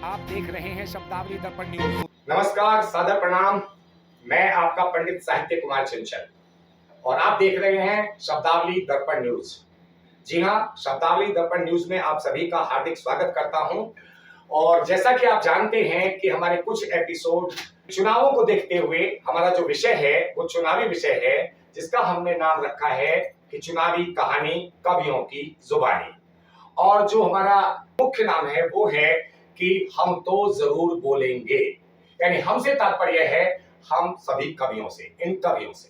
आप देख रहे हैं शब्दावली दर्पण न्यूज। नमस्कार, सादर प्रणाम। मैं आपका पंडित साहित्य कुमार चंचल और आप देख रहे हैं शब्दावली दर्पण न्यूज। जी हाँ, शब्दावली दर्पण न्यूज में आप सभी का हार्दिक स्वागत करता हूं। और जैसा कि आप जानते हैं कि हमारे कुछ एपिसोड चुनावों को देखते हुए हमारा जो विषय है वो चुनावी विषय है, जिसका हमने नाम रखा है कि चुनावी कहानी कवियों की जुबानी। और जो हमारा मुख्य नाम है वो है कि हम तो जरूर बोलेंगे, यानी हमसे तात्पर्य है हम सभी कवियों से, इन कवियों से।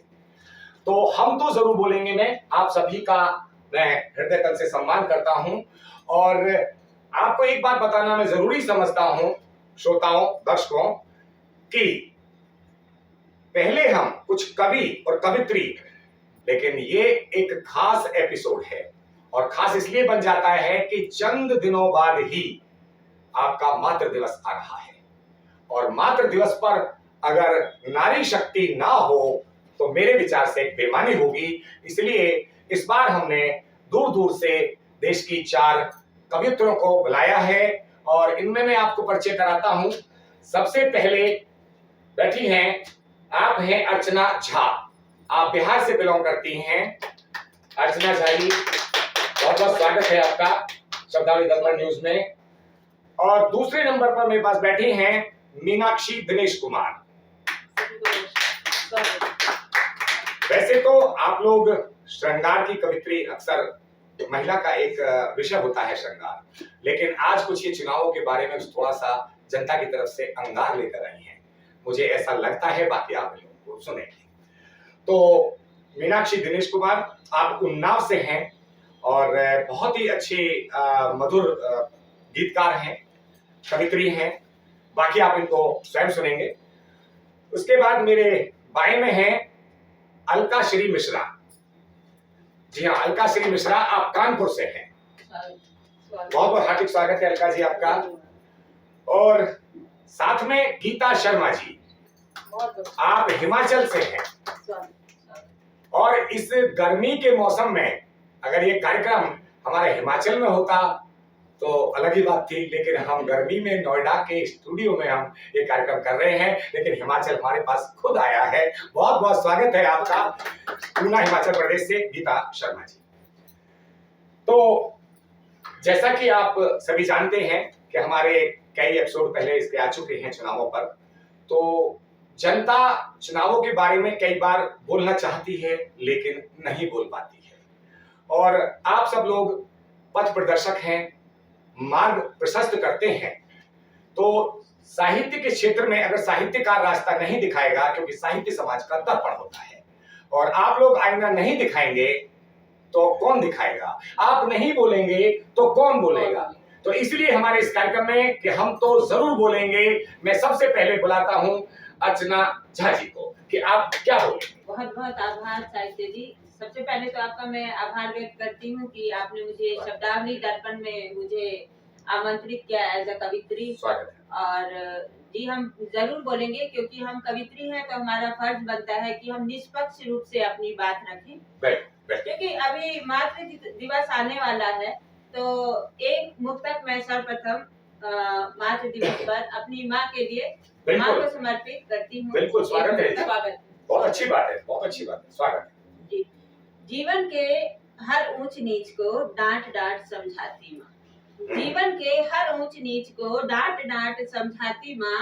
तो हम तो जरूर बोलेंगे में आप सभी का मैं हृदय तल से सम्मान करता हूं। और आपको एक बात बताना मैं जरूरी समझता हूं श्रोताओं, दर्शकों, कि पहले हम कुछ कवि और कवित्री, लेकिन ये एक खास एपिसोड है और खास इसलिए बन जाता है कि चंद दिनों बाद ही आपका मातृ दिवस आ रहा है। और मातृ दिवस पर अगर नारी शक्ति ना हो तो मेरे विचार से एक बेईमानी होगी। इसलिए इस बार हमने दूर दूर से देश की 4 कवियत्रियों को बुलाया है और इनमें मैं आपको परिचय कराता हूं। सबसे पहले बैठी हैं, आप हैं अर्चना झा। आप बिहार से बिलोंग करती हैं। अर्चना झा जी, बहुत बहुत स्वागत है आपका शब्दावली दर्पण न्यूज में। और दूसरे नंबर पर मेरे पास बैठी हैं मीनाक्षी दिनेश कुमार। वैसे तो आप लोग श्रृंगार की कवित्री, अक्सर महिला का एक विषय होता है श्रृंगार, लेकिन आज कुछ ये चुनावों के बारे में थोड़ा सा जनता की तरफ से अंगार लेकर आई हैं, मुझे ऐसा लगता है, बाकी आप लोगों को सुनेंगे। तो मीनाक्षी दिनेश कुमार, आप उन्नाव से हैं और बहुत ही अच्छे मधुर गीतकार हैं, कवित्री हैं, बाकी आप इनको स्वयं सुनेंगे। उसके बाद मेरे बाएं में हैं अलका श्री मिश्रा। जी हाँ, अलका श्री मिश्रा, आप कानपुर से हैं। बहुत बहुत हार्दिक स्वागत है अलका जी आपका। और साथ में गीता शर्मा जी, आप हिमाचल से हैं। और इस गर्मी के मौसम में अगर ये कार्यक्रम हमारे हिमाचल में होता तो अलग ही बात थी, लेकिन हम गर्मी में नोएडा के स्टूडियो में हम ये कार्यक्रम कर रहे हैं, लेकिन हिमाचल हमारे पास खुद आया है। बहुत बहुत स्वागत है आपका पूना हिमाचल प्रदेश से गीता शर्मा जी। तो जैसा कि आप सभी जानते हैं कि हमारे कई एपिसोड पहले इसके आ चुके हैं चुनावों पर, तो जनता चुनावों के बारे में कई बार बोलना चाहती है लेकिन नहीं बोल पाती है। और आप सब लोग पथ प्रदर्शक हैं, मार्ग प्रशस्त करते हैं। तो साहित्य के क्षेत्र में अगर साहित्यकार रास्ता नहीं दिखाएगा, क्योंकि साहित्य समाज का दर्पण होता है, और आप लोग आईना नहीं दिखाएंगे तो कौन दिखाएगा? आप नहीं बोलेंगे तो कौन बोलेगा? तो इसलिए हमारे इस कार्यक्रम में कि हम तो जरूर बोलेंगे, मैं सबसे पहले बुलाता हूं अर्चना झा जी को कि आप क्या बोलेंगे। बहुत बहुत आभार साहित्य जी। सबसे पहले तो आपका मैं आभार व्यक्त करती हूँ कि आपने मुझे शब्दावली दर्पण में मुझे आमंत्रित किया एज अ कवित्री। स्वागत है। और जी, हम जरूर बोलेंगे क्योंकि हम कवित्री हैं, तो हमारा फर्ज बनता है कि हम निष्पक्ष रूप से अपनी बात रखें। क्योंकि अभी मातृ दिवस आने वाला है, तो एक मुक्तक मैं सर्वप्रथम मातृ दिवस पर अपनी माँ के लिए माँ को समर्पित करती हूँ। बिल्कुल, स्वागत है। स्वागत। बहुत अच्छी बात है, बहुत अच्छी बात है, स्वागत है जी। जीवन के हर ऊंच नीच को डांट डांट समझाती माँ। जीवन के हर ऊंच नीच को डांट डांट समझाती माँ,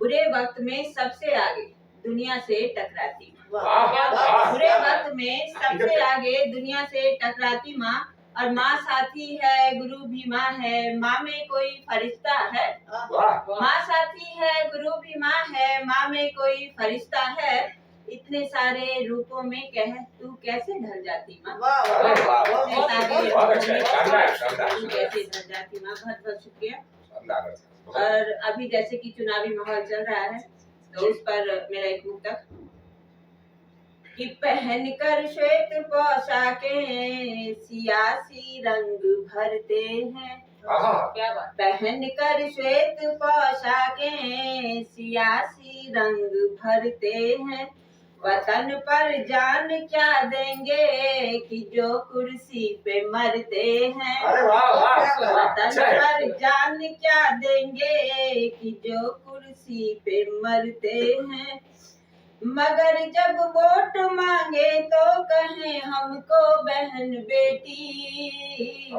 बुरे वक्त में सबसे आगे दुनिया से टकराती माँ। बुरे वक्त में सबसे आगे दुनिया से टकराती माँ। और माँ साथी है, गुरु भी माँ है, माँ में कोई फरिश्ता है। माँ साथी है, गुरु भी माँ है, माँ में कोई फरिश्ता है। इतने सारे रूपों में तू कैसे ढल जाती माँ। बहुत अच्छा है, शानदार, शानदार, तू कैसे ढल जाती माँ। बहुत बहुत शुक्रिया। शानदार। और अभी जैसे कि चुनावी माहौल चल रहा है, तो उस पर मेरा एक मुक्तक कि पहनकर श्वेत पोशाकें सियासी रंग भरते हैं। क्या बात। पहनकर श्वेत पोशाकें सियासी रंग भरते हैं, वतन पर जान क्या देंगे कि जो कुर्सी पे मरते हैं। अरे वाह वाह, वतन अच्छा है। पर जान क्या देंगे कि जो कुर्सी पे मरते हैं। मगर जब वोट मांगे तो कहें हमको बहन बेटी।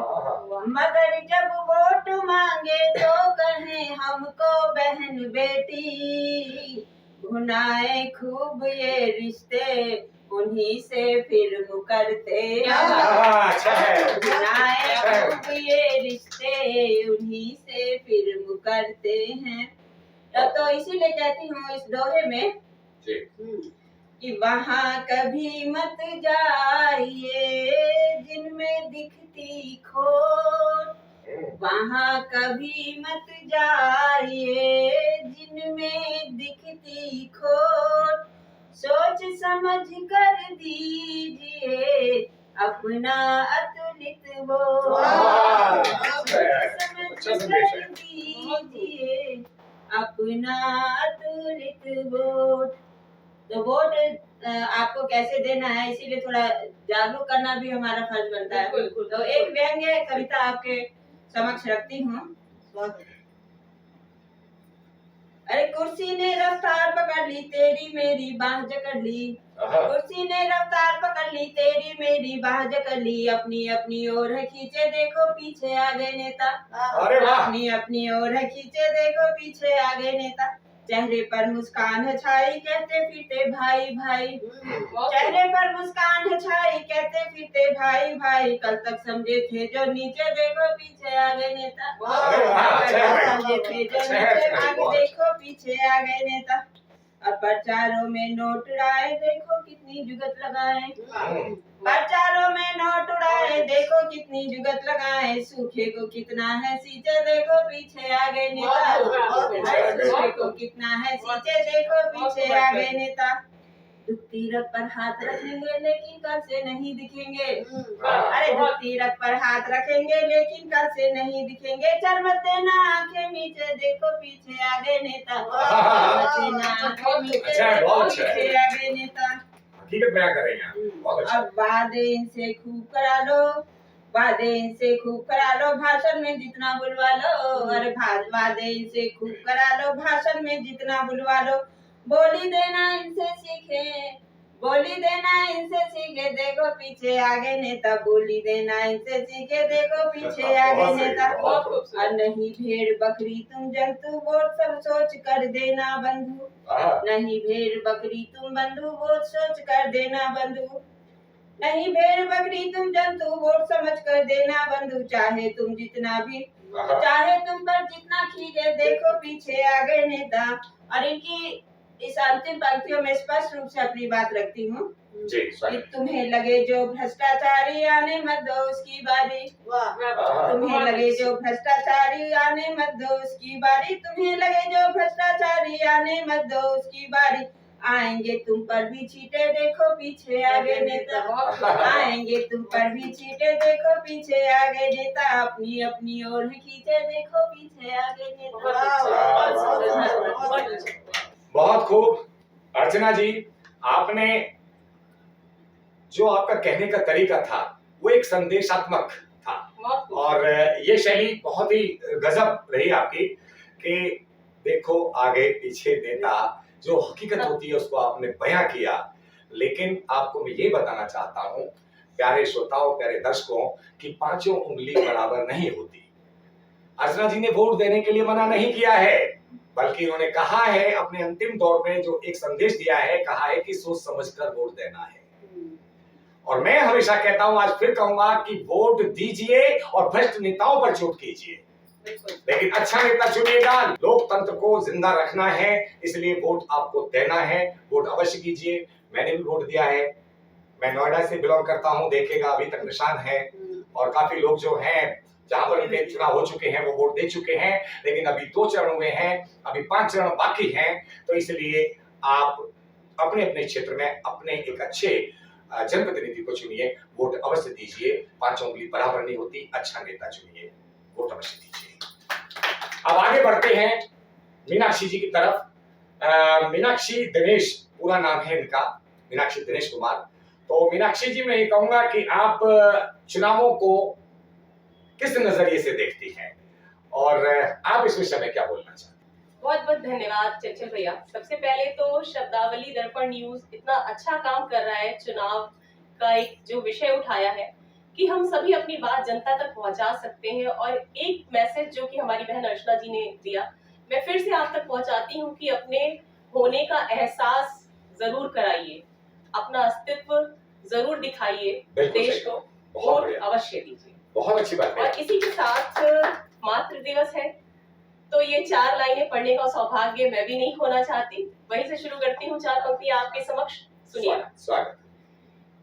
मगर जब वोट मांगे तो कहें हमको बहन बेटी। भुनाए खूब ये रिश्ते उन्हीं से फिर मुकरते हैं। अच्छा है। भुनाए अच्छा है। खूब ये रिश्ते उन्हीं से फिर मुकरते हैं। तो इसीलिए कहती हूँ इस दोहे में जी। कि वहाँ कभी मत जाइए जिनमें दिखती खोट। वहाँ कभी मत जाइए जिनमें दिखती खोट। सोच समझ कर दीजिए अपना अतुलित वोट। वाह, सोच समझ अच्छा संदेश है। कर दीजिए अपना अतुलित वोट। तो वोट आपको कैसे देना है, इसीलिए थोड़ा जागरूक करना भी हमारा फर्ज बनता है। तो एक व्यंग्य कविता आपके समक्ष रखती हूँ। अरे कुर्सी ने रफ्तार पकड़ ली तेरी मेरी बाह जकड़ ली। कुर्सी ने रफ्तार पकड़ ली तेरी मेरी बाह जकड़ ली। अपनी अपनी ओर है खींचे देखो पीछे आगे नेता। अरे वाह। अपनी अपनी ओर है खींचे देखो पीछे आगे नेता। चेहरे पर मुस्कान है छाई कहते फिरते भाई भाई। चेहरे पर मुस्कान है छाई कहते फिरते भाई भाई। कल तक समझे थे जो नीचे देखो पीछे आगे नेता। अरे वाह, कल अच्छा है तक भाई। समझे थे जो अच्छा है, नीचे अच्छा है, आगे बहुत देखो पीछे आगे नेता। अब प्रचारों में नोट उड़ाए देखो कितनी जुगत लगाए। प्रचारों में नोट उड़ाए देखो कितनी जुगत लगाए। सूखे को कितना है सींचे देखो पीछे आगे नेता। सूखे को कितना है सींचे देखो पीछे आगे नेता। दुखती रग पर हाथ रखेंगे लेकिन कल से नहीं दिखेंगे। अरे दुखती रग पर हाथ रखेंगे लेकिन कल से नहीं दिखेंगे। चल मत देना आंखें नीचे देखो पीछे आगे नेता। चल मत देना आंखें नीचे अच्छा है, देखो बहुत अच्छा है। पीछे आगे नेता। हकीकत बयां कर रही हैं आप, बहुत अच्छा। अब वादे इनसे खूब करा लो। वादे इनसे खूब करा लो भाषण में जितना बुलवा लो। अरे वादे इनसे खूब करा लो भाषण में जितना बुलवा लो। बोली देना इनसे सीखे। बोली देना इनसे सीखे देखो पीछे आगे नेता। बोली देना इनसे सीखे देखो पीछे आगे बहुत सही, नेता। बहुत खूबसूरत। और नहीं भेड़ बकरी तुम जंतु वोट सब सोच कर देना बंधु। नहीं भेड़ बकरी तुम बंधु वोट सोच कर देना बंधु। नहीं भेड़ बकरी तुम जंतु वोट समझ कर देना बंधु। चाहे तुम जितना भी चाहे तुम पर जितना खींचे देखो पीछे आगे नेता। और इनकी इस अंतिम पंक्तियों में स्पष्ट रूप से अपनी बात रखती हूँ जी। कि तुम्हें लगे जो भ्रष्टाचारी आने मत दो उसकी बारी। तुम्हें लगे जो भ्रष्टाचारी आने मत दो उसकी बारी। तुम्हें लगे जो भ्रष्टाचारी आने मत दो उसकी बारी। आएंगे तुम पर भी छींटे देखो पीछे आगे नेता। आएंगे तुम पर भी छींटे देखो पीछे आगे नेता। अपनी अपनी ओर खींचे देखो पीछे आगे नेता। बहुत खूब अर्चना जी, आपने जो आपका कहने का तरीका था वो एक संदेशात्मक था। और ये शैली बहुत ही गजब रही आपकी कि देखो आगे पीछे नेता, जो हकीकत होती है उसको आपने बयां किया। लेकिन आपको मैं ये बताना चाहता हूं प्यारे श्रोताओं, प्यारे दर्शकों, कि पांचों उंगली बराबर नहीं होती। अर्चना जी ने वोट देने के लिए मना नहीं किया है, बल्कि उन्होंने कहा है अपने अंतिम दौर में जो एक संदेश दिया है, कहा है कि सोच समझकर वोट देना है। और मैं हमेशा कहता हूं, आज फिर कहूंगा कि वोट दीजिए और भ्रष्ट नेताओं पर चोट कीजिए, लेकिन अच्छा नेता चुनिएगा। लोकतंत्र को जिंदा रखना है, इसलिए वोट आपको देना है। वोट अवश्य कीजिए। मैंने भी वोट दिया है। मैं नोएडा से बिलोंग करता हूं। देखेगा अभी तक निशान है, और काफी लोग जो हैं जहां पर उनके चुनाव हो चुके हैं वो वोट दे चुके हैं। लेकिन अभी 2 चरण हुए हैं, अभी 5 चरण बाकी हैं। तो इसलिए आप अपने अपने क्षेत्र में अपने एक अच्छे जनप्रतिनिधि को चुनिए, वोट अवश्य दीजिए। पांचों उंगली बराबर नहीं होती। अच्छा नेता चुनिए, वोट अवश्य दीजिए। अब आगे बढ़ते हैं मीनाक्षी जी की तरफ। मीनाक्षी दिनेश पूरा नाम है इनका। मीनाक्षी दिनेश कुमार। तो मीनाक्षी जी, मैं ये कहूंगा कि आप चुनावों को किस नजरिए से देखती हैं और आप इस विषय में क्या बोलना चाहते हैं? बहुत बहुत धन्यवाद चंचल भैया। सबसे पहले तो शब्दावली दर्पण न्यूज इतना अच्छा काम कर रहा है, चुनाव का एक जो विषय उठाया है कि हम सभी अपनी बात जनता तक पहुंचा सकते हैं। और एक मैसेज जो कि हमारी बहन अर्चना जी ने दिया, मैं फिर से आप तक पहुंचाती हूँ कि अपने होने का एहसास जरूर कराइए, अपना अस्तित्व जरूर दिखाइए, देश को वोट अवश्य दीजिए। बहुत अच्छी बात है। और इसी के साथ मातृ दिवस है, तो ये 4 लाइनें पढ़ने का सौभाग्य मैं भी नहीं खोना चाहती। वहीं से शुरू करती हूँ, 4 पंक्तियां आपके समक्ष सुनिए। स्वागत।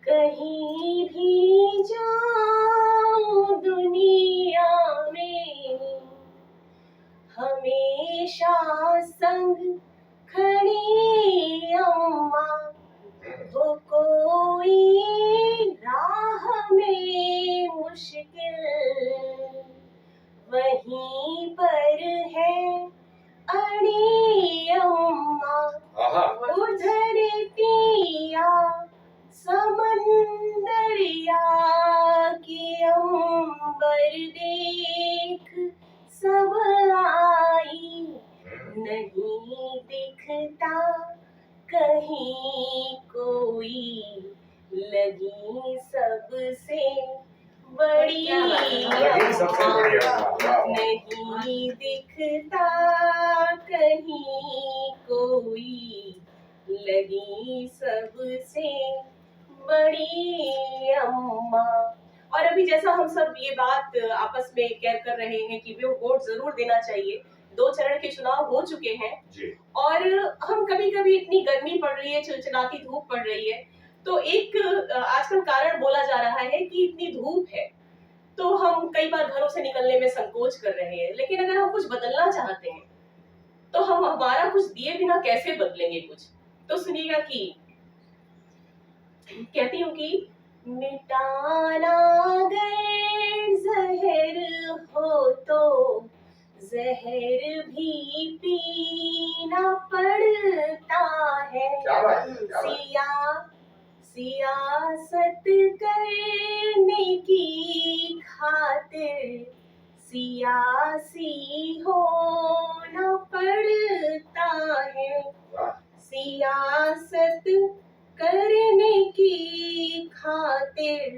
कहीं भी जाऊं दुनिया में, हमेशा संग खड़ी अम्मा, वो कोई राह में मुश्किल वहीं पर है अड़ी अम्मा। उधर पिया समंदरिया की अंबर देख सब आई, नहीं दिखता कहीं कोई, लगी सबसे बड़ी नहीं दिखता कहीं कोई, लगी सबसे बड़ी अम्मा। और अभी जैसा हम सब ये बात आपस में कह कर रहे हैं कि वो वोट जरूर देना चाहिए, 2 चरण के चुनाव हो चुके हैं जी। और हम कभी कभी इतनी गर्मी पड़ रही है, चिलचिलाती धूप पड़ रही है, तो एक आजकल कारण बोला जा रहा है कि इतनी धूप है तो हम कई बार घरों से निकलने में संकोच कर रहे हैं। लेकिन अगर हम कुछ बदलना चाहते हैं तो हम हमारा कुछ दिए बिना कैसे बदलेंगे कुछ। तो सुनिएगा कि कहती हूँ कि मिटाना अगर जहर हो तो जहर भी पीना पड़ता है। सियासत करने की खातिर सियासी होना पड़ता है। सियासत करने की खातिर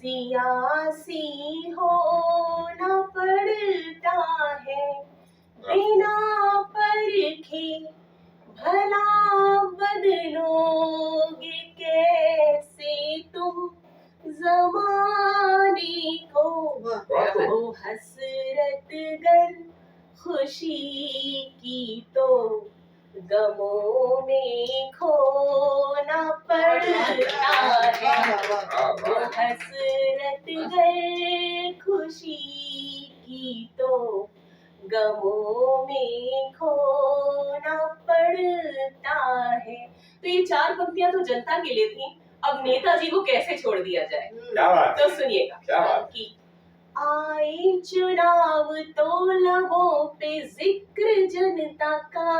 सियासी होना पड़ता है। बिना परखे भला बदलोगे कैसे तुम ज़माने को। वो हसरत गर खुशी की तो गमों में खोना पड़ता है। वो हसरत गर खुशी की तो गमों में खोना पड़ता है। तो ये 4 पंक्तियां तो जनता के लिए थी, अब नेताजी को कैसे छोड़ दिया जाए। क्या बात, तो सुनिएगा कि आए चुनाव तो लबों पे जिक्र जनता का,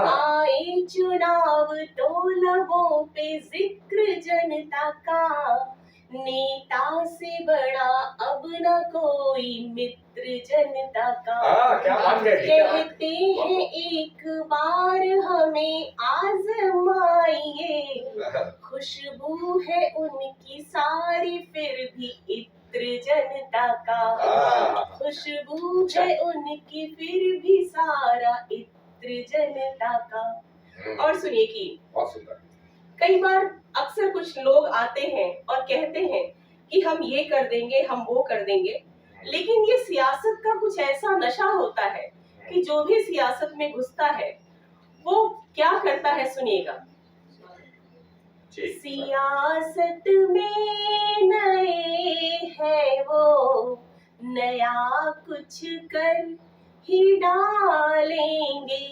आए चुनाव तो लबों पे जिक्र जनता का, नेता से बड़ा अब न कोई मित्र जनता का। क्या बात है। कहते हैं एक बार हमें आजमाइए, खुशबू है उनकी सारी फिर भी इत्र जनता का। खुशबू है उनकी फिर भी सारा इत्र जनता का। और सुनिए कि बहुत सुंदर। कई बार अक्सर कुछ लोग आते हैं और कहते हैं कि हम ये कर देंगे, हम वो कर देंगे, लेकिन ये सियासत का कुछ ऐसा नशा होता है कि जो भी सियासत में घुसता है वो क्या करता है, सुनिएगा। सियासत में नए है वो, नया कुछ कर ही डालेंगे।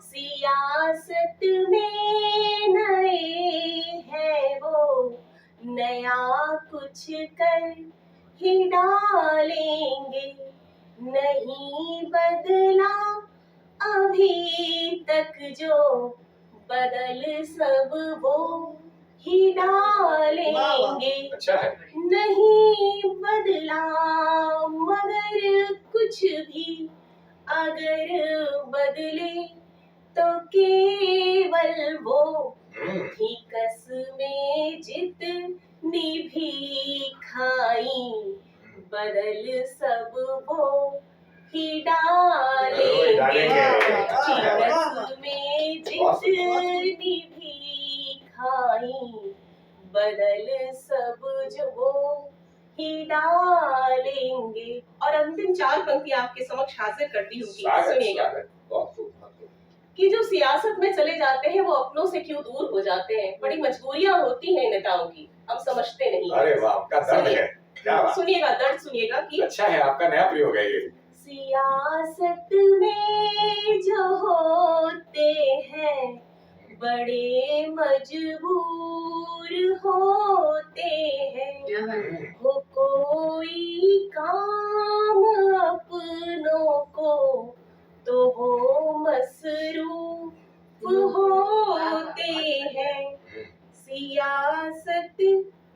सियासत में नए है वो, नया कुछ कर ही डालेंगे। नहीं बदला अभी तक जो बदल सब वो ही डालेंगे। अच्छा है। नहीं बदला मगर कुछ भी, अगर बदले तो केवल वो ही कसमें जितनी भी खाई, बदल सब वो ही डालेंगे। कसमें जितनी भी खाई, बदल सब जो वो ही डालेंगे। और अंतिम 4 पंक्ति आपके समक्ष हाजिर करती हूँ, सुनिएगा। कि जो सियासत में चले जाते हैं वो अपनों से क्यों दूर हो जाते हैं, बड़ी मजबूरियां होती हैं नेताओं की, हम समझते नहीं। अरे वाह, आपका दर्द है, क्या बात। सुनिएगा, दर्द सुनिएगा कि अच्छा है, आपका नया प्रयोग है ये। सियासत में जो होते हैं बड़े मजबूर होते हैं, वो कोई काम अपनों को तो वो मसरूफ होते हैं। सियासत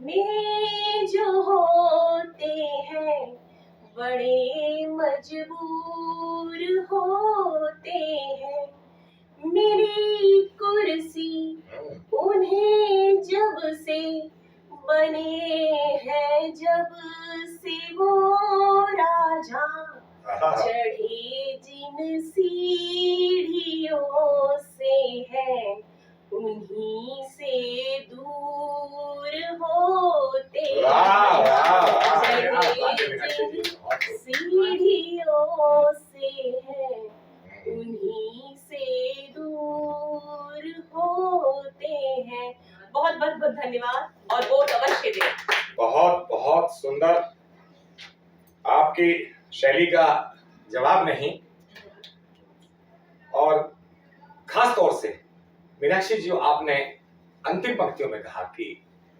में जो होते हैं बड़े मजबूर होते हैं। मेरी कुर्सी उन्हें जब से बने हैं, जब से वो राजा चढ़े जिन सीढ़ियों से है, उन्हीं से दूर होते सीढ़ियों से है, उन्हीं से दूर होते हैं। बहुत बहुत बहुत धन्यवाद और वोट अवश्य दें। बहुत बहुत सुंदर, आपकी शैली का जवाब नहीं। और खास तौर से मीनाक्षी जी, आपने अंतिम पंक्तियों में कहा कि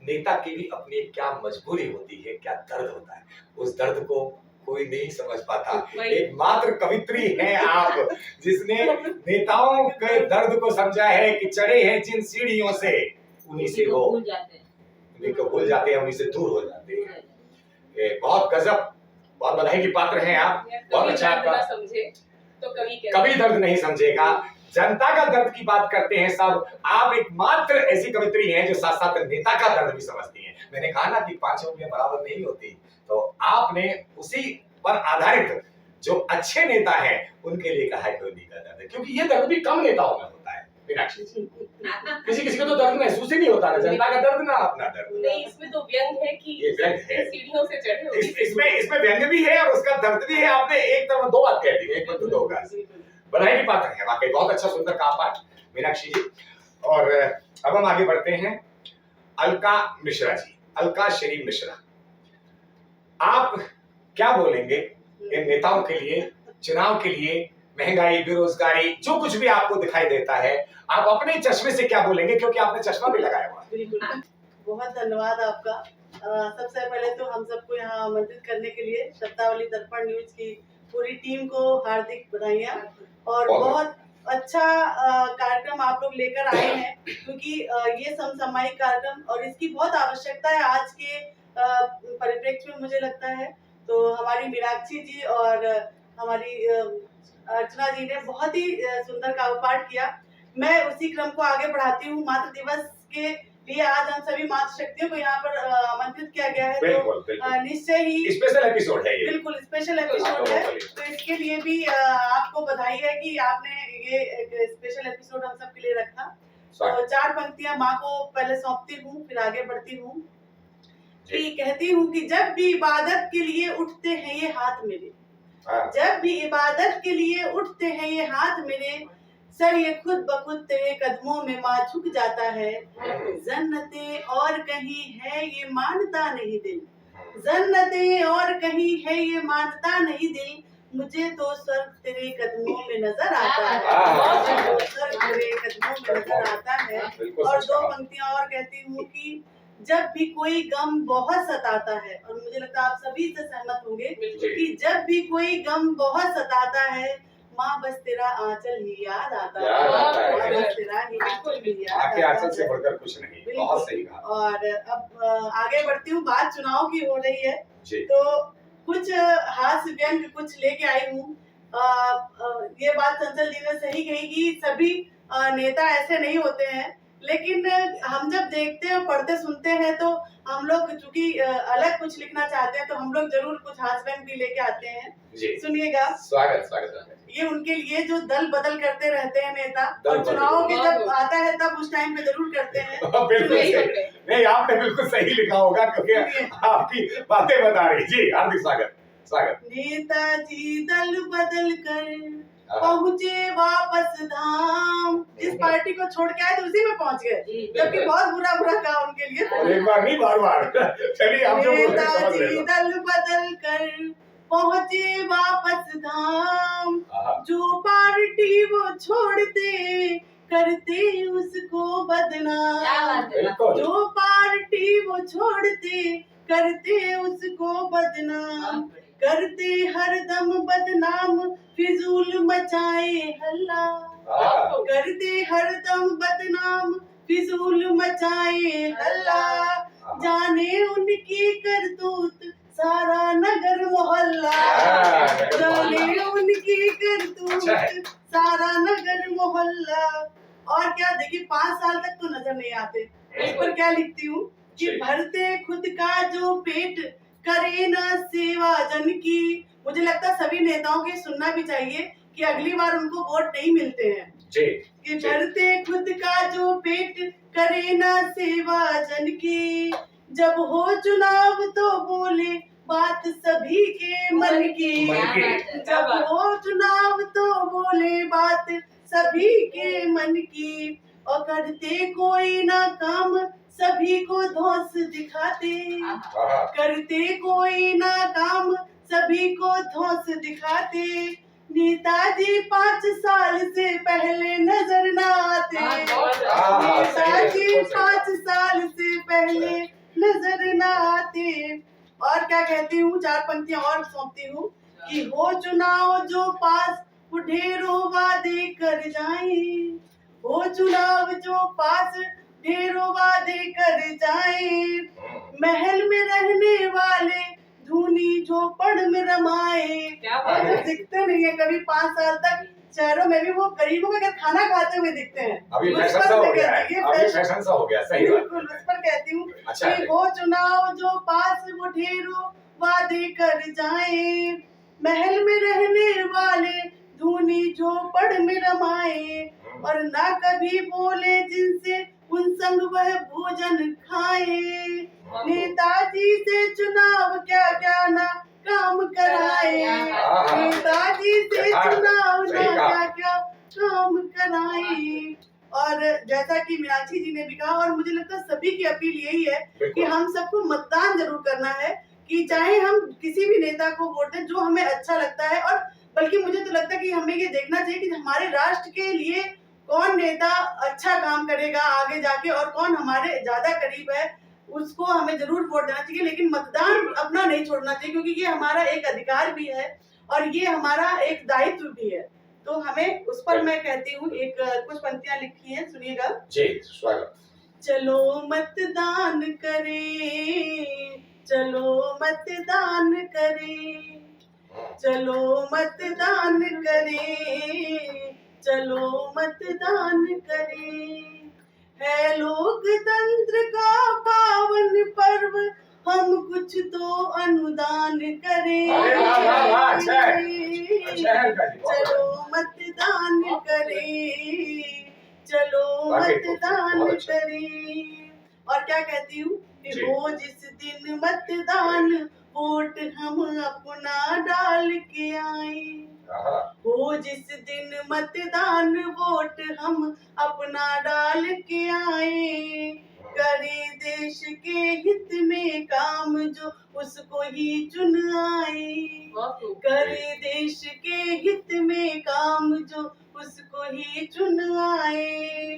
नेता की भी अपनी क्या मजबूरी होती है, क्या दर्द होता है, उस दर्द को कोई नहीं समझ पाता। एकमात्र कवित्री हैं आप जिसने नेताओं के दर्द को समझा है कि चढ़े हैं जिन सीढ़ियों से, उन्हीं से वो भूल जाते हैं, उन्हीं को भूल जाते हैं, उन्हीं से दूर हो जाते हैं। ये बहुत गजब, बहुत बधाई की पात्र हैं आप। बहुत अच्छा आपका। समझे तो कभी दर्द नहीं समझेगा। जनता का दर्द की बात करते हैं सब, आप एकमात्र ऐसी कवित्री हैं जो साथ साथ नेता का दर्द भी समझती हैं। मैंने कहा ना कि 5 उंगलियां बराबर नहीं होती, तो आपने उसी पर आधारित जो अच्छे नेता हैं उनके लिए कहा है कि उन्हीं का दर्द है, क्योंकि ये दर्द भी कम नेताओं में होता है। मीनाक्षी जी, किसी को तो दर्द महसूस ही नहीं होता ना, जनता का दर्द ना अपना दर्द। नहीं, इसमें तो व्यंग है कि ये व्यंग है, सीढ़ियों से चढ़े हो। इसमें व्यंग भी है और उसका दर्द भी है। आपने एक तरफ 2 बात कह दी, एक बात तो 2 बात। बधाई की पात्र है वाकई, बहुत अच्छा सुंदर कहा पाठ मीनाक्षी जी। और अब हम आगे बढ़ते हैं। अलका मिश्रा जी, अलका श्री मिश्रा, आप क्या बोलेंगे इन नेताओं के लिए, चुनाव के लिए, महंगाई, बेरोजगारी, जो कुछ भी आपको दिखाई देता है, आप अपने चश्मे से क्या बोलेंगे, क्योंकि आपने चश्मा भी लगाया हुआ। बिल्कुल, बहुत धन्यवाद आपका। सबसे पहले तो हम सबको यहाँ आमंत्रित करने के लिए शब्दावली दर्पण न्यूज की पूरी टीम को हार्दिक बधाइयाँ। और बहुत अच्छा कार्यक्रम आप लोग लेकर आए हैं, क्योंकि ये समसामयिक कार्यक्रम और इसकी बहुत आवश्यकता है आज के परिप्रेक्ष्य में, मुझे लगता है। तो हमारी मीनाक्षी जी और हमारी अर्चना जी ने बहुत ही सुंदर काव्यपाठ किया। मैं उसी क्रम को आगे बढ़ाती हूँ। मातृ दिवस के लिए आज हम सभी मातृशक्तियों को यहाँ पर आमंत्रित किया गया है, तो निश्चय ही स्पेशल एपिसोड है ये। बिल्कुल स्पेशल एपिसोड है, तो इसके लिए भी आपको बधाई है कि आपने ये स्पेशल एपिसोड हम सबके लिए रखा। तो 4 पंक्तियां माँ को पहले सौंपती हूँ, फिर आगे बढ़ती हूँ। कहती हूँ कि जब भी इबादत के लिए उठते हैं ये हाथ मेरे, जब भी इबादत के लिए उठते हैं ये हाथ मेरे, सर ये खुद ब खुद तेरे कदमों में माँ झुक जाता है। जन्नतें और कहीं है ये मानता नहीं दिल, जन्नतें और कहीं है ये मानता नहीं दिल, मुझे तो स्वर्ग तेरे कदमों में नजर आता है, स्वर्ग तेरे कदमों में नजर आता है। और 2 पंक्तियां और कहती हूँ कि जब भी कोई गम बहुत सताता है, और मुझे लगता है आप सभी से सहमत होंगे कि जब भी कोई गम बहुत सताता है, माँ बस तेरा आंचल ही याद आता याद आता है। माँ बस तेरा ही आंचल ही याद आपके आता आंचल से है। बढ़कर कुछ नहीं, बिल्कुल। बहुत सही कहा और अब आगे बढ़ती हूँ, बात चुनाव की हो रही है जी। तो कुछ हास्य व्यंग कुछ लेके आई हूँ। ये बात चंचल जी ने सही कही कि सभी नेता ऐसे नहीं होते हैं, लेकिन हम जब देखते हैं पढ़ते सुनते हैं तो हम लोग चूंकि अलग कुछ लिखना चाहते हैं तो हम लोग जरूर कुछ हास्य व्यंग भी लेके आते हैं। जी सुनिएगा। स्वागत स्वागत ये उनके लिए जो दल बदल करते रहते हैं नेता, दल और बदल। चुनाव के जब आता है तब उस टाइम पे जरूर करते हैं। बिल्कुल सही सही। पकड़े। नहीं, आपने बिल्कुल सही लिखा होगा क्योंकि आपकी बातें बता रही। जी हार्दिक स्वागत स्वागत। नेताजी दल बदल कर हाँ। पहुँचे वापस धाम, जिस पार्टी को छोड़ के आए थे उसी में पहुँच गए, जी। जबकि बहुत बुरा बुरा कहा उनके लिए। और एक बार नहीं, बार बार। चलिए आप जो बोल रहे हैं समझ रहे नेताजी हैं। दल बदल कर पहुँचे वापस धाम, हाँ। जो पार्टी वो छोड़ते करते उसको क्या बदनाम। बात है। बिल्कुल। जो पार्टी वो छोड़ते करते उसको बदनाम, करते हरदम बदनाम, फिजूल मचाए हल्ला। हाँ। करते हरदम बदनाम, फिजूल मचाए हल्ला। जाने उनकी करतूत सारा नगर मोहल्ला। हाँ, जाने उनकी करतूत अच्छा है। सारा नगर मोहल्ला। और क्या देखिए, 5 साल तक तो नजर नहीं आते। इस पर क्या लिखती हूँ कि जी। भरते खुद का जो पेट करे ना सेवा जन की। मुझे लगता है सभी नेताओं के सुनना भी चाहिए कि अगली बार उनको वोट नहीं मिलते हैं जी कि जी। भरते खुद का जो पेट करे ना सेवा जन की। जब हो चुनाव तो बोले बात सभी के मन की। मन की। जब हो चुनाव तो बोले बात सभी के मन की। और करते कोई ना काम सभी को धौंस दिखाते। हाँ। करते कोई ना काम सभी को धौंस दिखाते। नेताजी 5 साल से पहले नजर न आते। नेताजी 5 साल से पहले नजर न आते। और क्या कहती हूँ, 4 पंक्तियां और सौंपती हूँ कि हो चुनाव जो पास वो ढेरों वादे कर जाए। हो चुनाव जो पास ढेरों वादे कर जाए। महल में रहने वाले धूनी झोपड़ में रमाए। क्या और बात जो है। दिखते नहीं है कभी 5 साल तक शहरों में भी, वो गरीबों के घर खाना खाते हुए दिखते हैं। अभी उस फैशन पर सा हो मैं गया कहती है, हूँ, अभी फैशन सा हो गया, सही बात। बिल्कुल उस पर कहती हूँ अच्छा है। कि हो चुनाव जो पास वो ढेरों वादे कर जाए। महल में रहने वाले धूनी झोपड़ में रमाए। और ना कभी बोले जिनसे उन संग वह भोजन खाए। नेताजी से चुनाव क्या क्या ना काम कराए। नेताजी से चुनाव ना क्या क्या काम कराए। और जैसा कि मीनाक्षी जी ने भी कहा, और मुझे लगता है सभी की अपील यही है कि हम सबको मतदान जरूर करना है, कि चाहे हम किसी भी नेता को वोट दें जो हमें अच्छा लगता है। और बल्कि मुझे तो लगता है कि हमें ये देखना चाहिए कि हमारे राष्ट्र के लिए कौन नेता अच्छा काम करेगा आगे जाके, और कौन हमारे ज्यादा करीब है, उसको हमें जरूर वोट देना चाहिए। लेकिन मतदान अपना नहीं छोड़ना चाहिए, क्योंकि ये हमारा एक अधिकार भी है और ये हमारा एक दायित्व भी है। तो हमें उस पर मैं कहती हूँ, एक कुछ पंक्तियां लिखी हैं, सुनिएगा। जी स्वागत। चलो मतदान करें, चलो मतदान करें, चलो मतदान करें, चलो मतदान करें। है लोकतंत्र का पावन पर्व, हम कुछ तो अनुदान करें। अरे वाह वाह वाह, अच्छा है। अच्छा है का जी, बहुत चलो बढ़िया। मतदान करें, चलो वाकई मतदान बहुत अच्छा। करें। और क्या कहती हूँ कि जी। हो जिस दिन मतदान, वोट हम अपना डाल के आए। हाँ। हो जिस दिन मतदान, वोट हम अपना डाल के आए। करे देश के हित में काम जो उसको ही चुन आए। करे देश के हित में काम जो उसको ही चुन आए।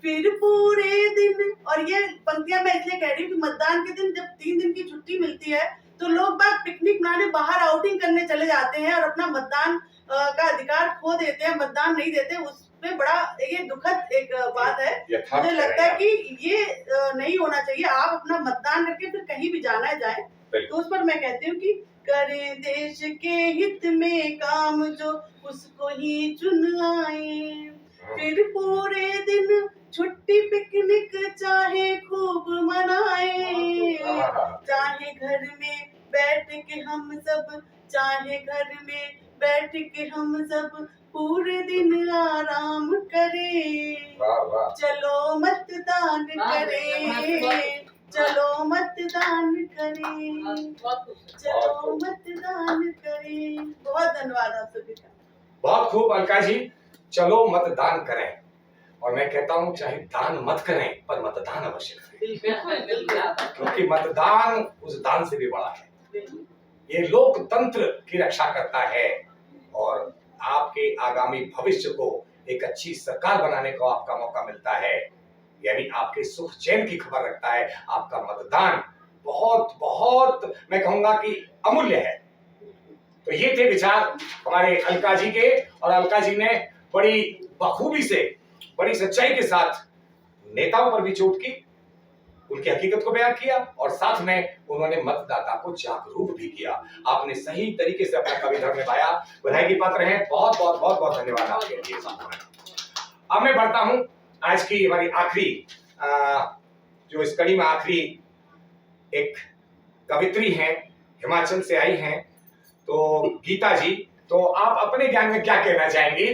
फिर पूरे दिन, और ये पंक्तियां मैं इसलिए कह रही हूँ कि मतदान के दिन जब 3 दिन की छुट्टी मिलती है तो लोग बाग पिकनिक मनाने बाहर आउटिंग करने चले जाते हैं और अपना मतदान का अधिकार खो खो देते हैं, मतदान नहीं देते, उसमें बड़ा ये दुखद एक बात है। यथार्थ मुझे लगता है है कि ये नहीं होना चाहिए। आप अपना मतदान करके फिर कहीं भी जाना जाए, तो उस पर मैं कहती हूँ कि करे देश के हित में काम जो उसको ही चुन आए, फिर पूरे दिन छुट्टी पिकनिक चाहे खूब मनाए, चाहे घर में बैठ के हम सब, चाहे घर में बैठ के हम सब पूरे दिन आराम करें। वाह वाह, चलो मतदान करें, चलो मतदान करें, चलो मतदान करें। बहुत धन्यवाद आप सभी का। बहुत खूब अलका जी, चलो मतदान करें। और मैं कहता हूँ चाहे दान मत करें पर मतदान अवश्य करें, क्योंकि मतदान उस दान से भी बड़ा है। ये लोकतंत्र की रक्षा करता है और आपके आगामी भविष्य को एक अच्छी सरकार बनाने को आपका मौका मिलता है, यानी आपके सुख चैन की खबर रखता है आपका मतदान। बहुत बहुत मैं कहूंगा कि अमूल्य है। तो ये थे विचार हमारे अलका जी के, और अलका जी ने बड़ी बखूबी से, बड़ी सच्चाई के साथ नेताओं पर भी चोट की, उनकी हकीकत को बयान किया और साथ में उन्होंने मतदाता को जागरूक भी किया। आपने सही तरीके से अपना कवि धर्म निभाया, बधाई की पात्र हैं। बहुत बहुत बहुत बहुत धन्यवाद आपके लिए। अब मैं बढ़ता हूं आज की हमारी आखिरी जो इस कड़ी में आखिरी एक कवित्री हैं, हिमाचल से आई हैं, तो गीता जी, तो आप अपने ज्ञान में क्या कहना चाहेंगी,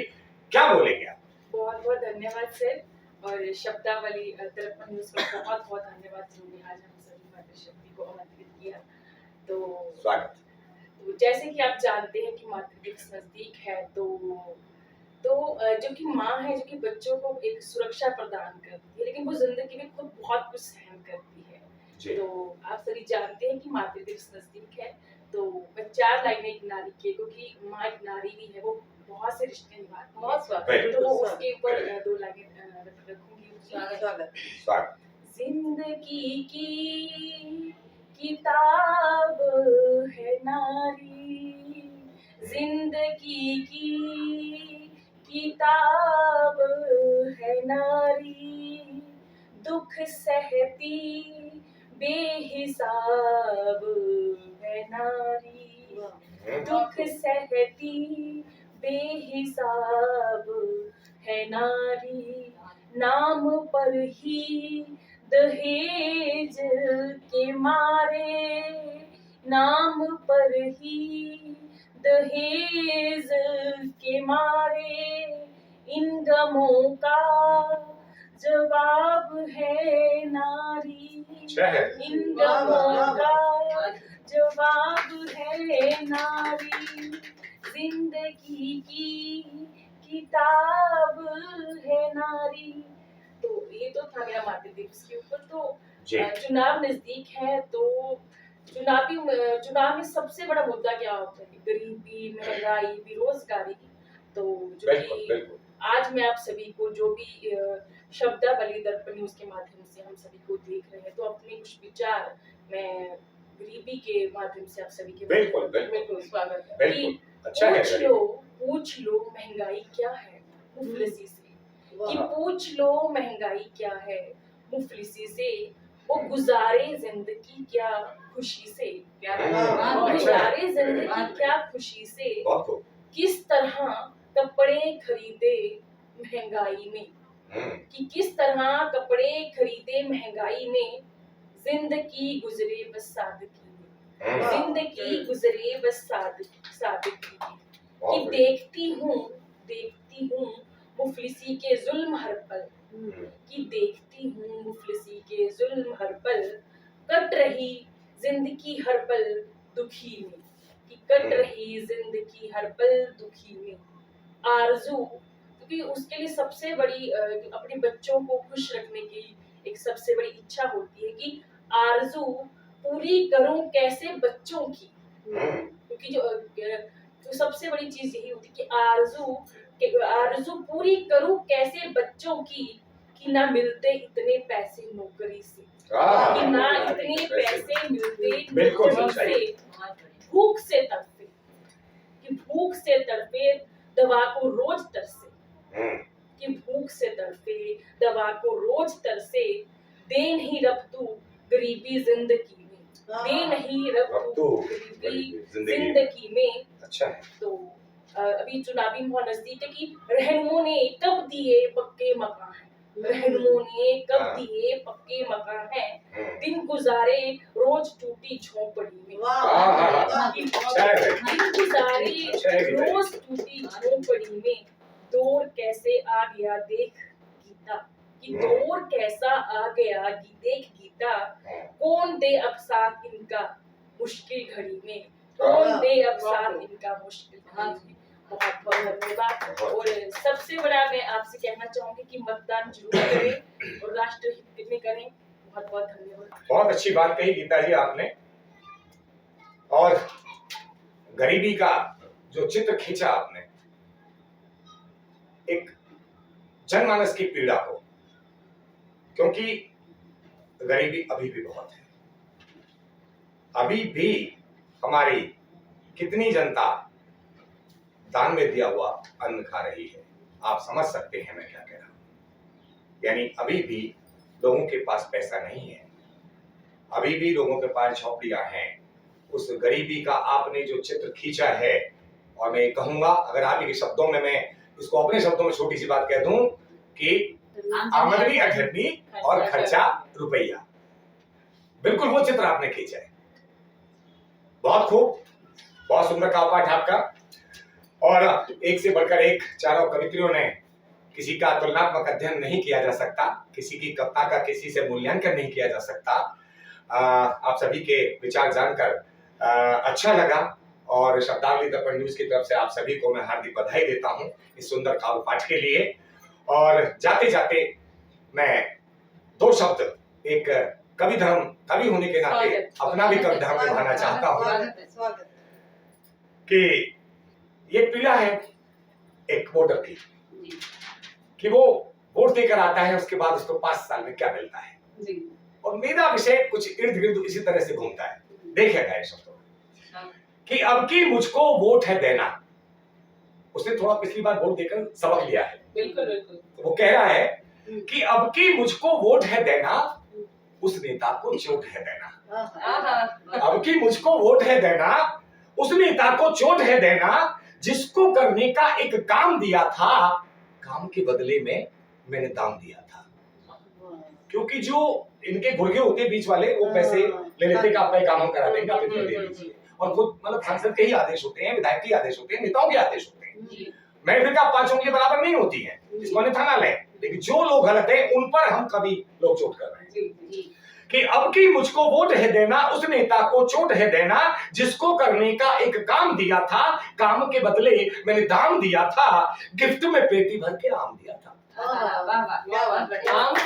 क्या बोलेंगे आप? बहुत बहुत धन्यवाद सर, और शब्दावली दर्पण न्यूज़ का बहुत बहुत धन्यवाद जिन्होंने आज हम सभी मातृशक्ति को आमंत्रित किया। तो स्वागत। तो जैसे कि आप जानते हैं कि मातृ दिवस नजदीक है, तो जो कि माँ है, जो कि बच्चों को एक सुरक्षा प्रदान करती है, लेकिन वो जिंदगी में खुद बहुत कुछ सहन करती है। तो आप सभी जानते हैं कि मातृ दिवस नजदीक है, तो मैं 4 लाइनें एक नारी के, क्योंकि माँ एक नारी भी है, वो बहुत से रिश्ते निभाती है, बहुत स्वागत। तो उसके ऊपर 2 लाइनें रखूंगी। स्वागत। जिंदगी की किताब है नारी, जिंदगी की किताब है नारी, दुख सहती बेहिसाब है नारी, दुख सहती बेहिसाब है नारी, नाम पर ही दहेज के मारे, नाम पर ही दहेज के मारे, इन गमों का जवाब है नारी, इन गमों का जवाब है नारी, जिंदगी की किताब है नारी। तो ये तो था मेरा मातृ दिवस के ऊपर। तो चुनाव नजदीक है, तो चुनाव में सबसे बड़ा मुद्दा क्या होता है? गरीबी, महंगाई, बेरोजगारी। तो जो कि आज मैं आप सभी को जो भी शब्दावली दर्पण न्यूज़ के माध्यम से हम सभी को देख रहे हैं, तो अपने कुछ विचार मैं गरीबी के माध्यम से आप सभी के बिल्कुल स्वागत है। अच्छा है। पूछ लो महंगाई क्या है मुफलिसी से, कि पूछ लो महंगाई क्या है मुफलिसी से, वो गुजारे जिंदगी क्या खुशी से, गुजारे जिंदगी क्या खुशी से, किस तरह कपड़े खरीदे महंगाई में, कि किस तरह कपड़े खरीदे महंगाई में, जिंदगी गुजरे बस सादगी में, जिंदगी गुजरे बस सादगी में, कि देखती हूँ मुफलिसी के जुल्म हर पल, कि देखती हूँ मुफलिसी के जुल्म हर पल, कट रही जिंदगी हर पल दुखी में, कि कट रही जिंदगी हर पल दुखी में, आरज़ू, क्योंकि उसके लिए सबसे बड़ी अपने बच्चों को खुश रखने की एक सबसे बड़ी इच्छा होती है कि आरज़ू पूरी करूं कैसे बच्चों की, क्योंकि जो सबसे बड़ी चीज यही होती है कि आरज़ू पूरी करूं कैसे बच्चों की, कि ना मिलते इतने पैसे नौकरी से, कि ना इतने पैसे मिलते नौकरी से, भूख से तड़पे, कि भूख से तड़पे दवा को रोज तरसे, हम्म, कि भूख से तड़फे, दवा को रोज तरसे, दे नहीं रब तू गरीबी जिंदगी में, दे नहीं रब तू गरीबी जिंदगी में। अच्छा है। तो अभी चुनावी माहौल नजदीक है कि रहनुमों ने कब दिए पक्के मकान हैं, रहनुमों ने कब हाँ। दिए पक्के मकान हैं, हम्म, दिन गुजारे रोज टूटी झोंपड़ी में, अच्छा है भाई। दिन गुजारे अच्छा है कि भाई। रोज टूटी झोंपड़ी में, दौर कैसे आ गया देख गीता, कि दौर कैसा आ गया देख गीता, कौन दे अब साथ इनका मुश्किल घड़ी में, कौन दे अब साथ इनका मुश्किल घड़ी में। बहुत बहुत धन्यवाद। और सबसे बड़ा मैं आपसे कहना चाहूंगी कि मतदान जरूर करें और राष्ट्र हित में करें। बहुत बहुत धन्यवाद। बहुत अच्छी बात कही गीता जी आपने। और गरीबी का जो चित्र खींचा आपने, एक जनमानस की पीड़ा को, क्योंकि गरीबी अभी भी बहुत है। अभी भी हमारी कितनी जनता दान में दिया हुआ अन्न खा रही है, आप समझ सकते हैं मैं क्या कह रहा हूं। यानी अभी भी लोगों के पास पैसा नहीं है, अभी भी लोगों के पास झोपड़ियां हैं। उस गरीबी का आपने जो चित्र खींचा है, और मैं कहूंगा, अगर आप के शब्दों में मैं इसको अपने शब्दों में छोटी सी बात कह दूं कि आमदनी अठन्नी और खर्चा रुपया, बिल्कुल वो चित्र आपने खींचा है। बहुत खूब, बहुत सुंदर काव्य पाठ आपका। और एक से बढ़कर एक चारों कवित्रियों ने, किसी का तुलनात्मक अध्ययन नहीं किया जा सकता, किसी की कविता का किसी से मूल्यांकन नहीं किया जा सकता। आप सभी के विचार जानकर अच्छा लगा, और शब्दावली दर्पण न्यूज की तरफ से आप सभी को मैं हार्दिक बधाई देता हूं इस सुंदर काव्य पाठ के लिए। और जाते जाते मैं दो शब्द, एक कवि होने के नाते अपना भी कवि धर्म निभाना चाहता हूं कि ये पीड़ा है एक वोटर की, कि वो वोट देकर आता है, उसके बाद उसको 5 साल में क्या मिलता है। और मेरा विषय कुछ इर्द गिर्द इसी तरह से घूमता है। देखिएगा इस शब्दों में कि अब की मुझको वोट है देना। उसने थोड़ा पिछली बार वोट देकर सबक लिया है। बिल्कुल बिल्कुल। तो वो कह रहा है कि अब की मुझको वोट है देना, उस नेता को चोट है देना। अब की मुझको वोट है देना, उस नेता को चोट है देना, जिसको करने का एक काम दिया था, काम के बदले में मैंने दाम दिया था। क्योंकि जो इनके घुर्गे होते हैं बीच वाले, वो पैसे ले लेते कि आपका काम हम करा देंगे, आप इतना दे दीजिए। और खुद मतलब सांसद के ही आदेश होते हैं, विधायक के आदेश होते हैं, नेताओं के आदेश होते हैं। महफिल का 5 उंगली बराबर नहीं होती है, इसको थाना ले। लेकिन जो लोग गलत है उन पर हम कभी लोग चोट कर रहे हैं कि अब की मुझको वोट है देना, उस नेता को चोट है देना, जिसको करने का एक काम दिया था, काम के बदले मैंने दाम दिया था, गिफ्ट में पेटी भर के आम दिया था।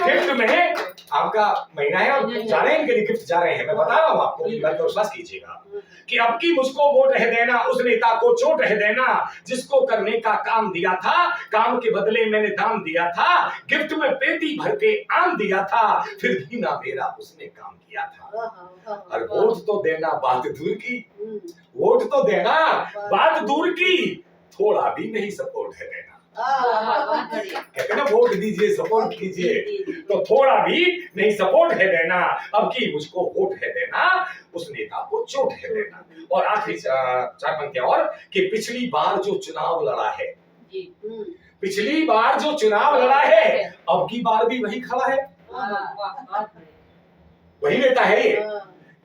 गिफ्ट में आपका महीना है और जा रहे हैं, इनके लिए गिफ्ट जा रहे हैं। मैं बता रहा हूँ आपको, बात पर विश्वास कीजिएगा कि अब की मुझको वोट है देना, उस नेता को चोट है देना, जिसको करने का काम दिया था, काम के बदले मैंने दाम दिया था, गिफ्ट में पेटी भर के आम दिया था, फिर भी ना मेरा उसने काम किया था। और वोट तो देना बात दूर की, वोट तो देना बात दूर की, थोड़ा भी नहीं सपोर्ट है देना। कहते ना वोट दीजिए सपोर्ट कीजिए, तो थोड़ा भी नहीं सपोर्ट है देना। अब की मुझको वोट है देना, उस नेता को चोट है देना। और आखिरी 4 पंक्तियां और कि पिछली बार जो चुनाव लड़ा है, पिछली बार जो चुनाव लड़ा है, अब की बार भी वही खड़ा है, वही नेता है ये।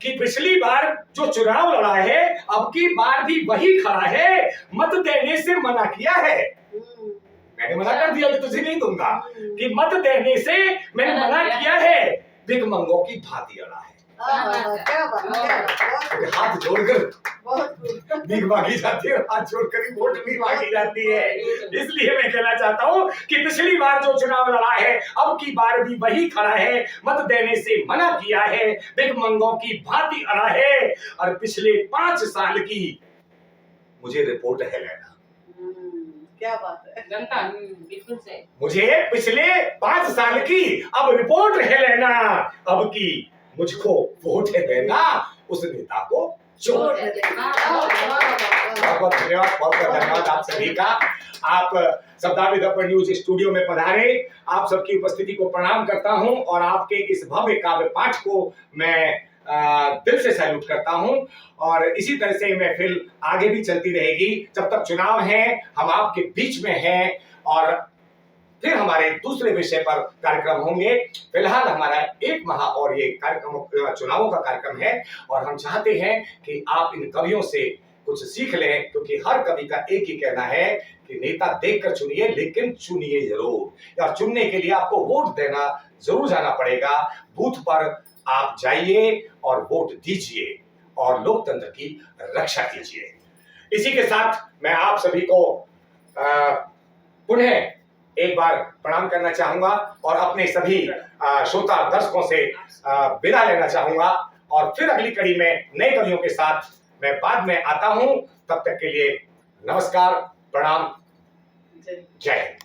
कि पिछली बार जो चुनाव लड़ा है, अब की बार भी वही खड़ा है, मत देने से मना किया है। मैंने मना कर दिया कि तुझे नहीं दूंगा, कि मत देने से मैंने मना किया है, भिखमंगों की भांति अड़ा है। क्या बात, हाथ जोड़कर भीख मांगी जाती है, हाथ जोड़कर ही वोट नहीं मांगी जाती है। इसलिए मैं कहना चाहता हूँ कि पिछली बार जो चुनाव लड़ा है, अब की बार भी वही खड़ा है, मत देने से मना किया है, भिखमंगों की भांति अड़ा है। और पिछले 5 साल की मुझे रिपोर्ट है लेना। क्या बात है, जनता बिल्कुल सही। मुझे पिछले 5 साल की अब रिपोर्ट है लेना, अब की मुझको वोट है देना, उस नेता को जोर जोर दें। दें। वाह, बहुत बहुत धन्यवाद, बहुत बहुत धन्यवाद आप सभी का। आप शब्दावली दर्पण न्यूज स्टूडियो में पधारे, आप सबकी उपस्थिति को प्रणाम करता हूं और आपके इस भव्य काव्य पाठ को मैं दिल से सैल्यूट करता हूं। और इसी तरह से महफिल आगे भी चलती रहेगी जब तक चुनाव है, हम आपके बीच में हैं और फिर हमारे दूसरे विषय पर कार्यक्रम होंगे। फिलहाल हमारा 1 माह और ये कार्यक्रम चुनावों का कार्यक्रम है और हम चाहते हैं कि आप इन कवियों से कुछ सीख लें, क्योंकि हर कवि का एक ही कहना है कि नेता देखकर चुनिए, लेकिन चुनिए जरूर। और चुनने के लिए आपको वोट देना जरूर जाना पड़ेगा। बूथ पर आप जाइए और वोट दीजिए और लोकतंत्र की रक्षा कीजिए। इसी के साथ मैं आप सभी को पुनः एक बार प्रणाम करना चाहूंगा और अपने सभी श्रोता दर्शकों से विदा लेना चाहूंगा और फिर अगली कड़ी में नए कवियों के साथ मैं बाद में आता हूं। तब तक के लिए नमस्कार, प्रणाम, जय हिंद।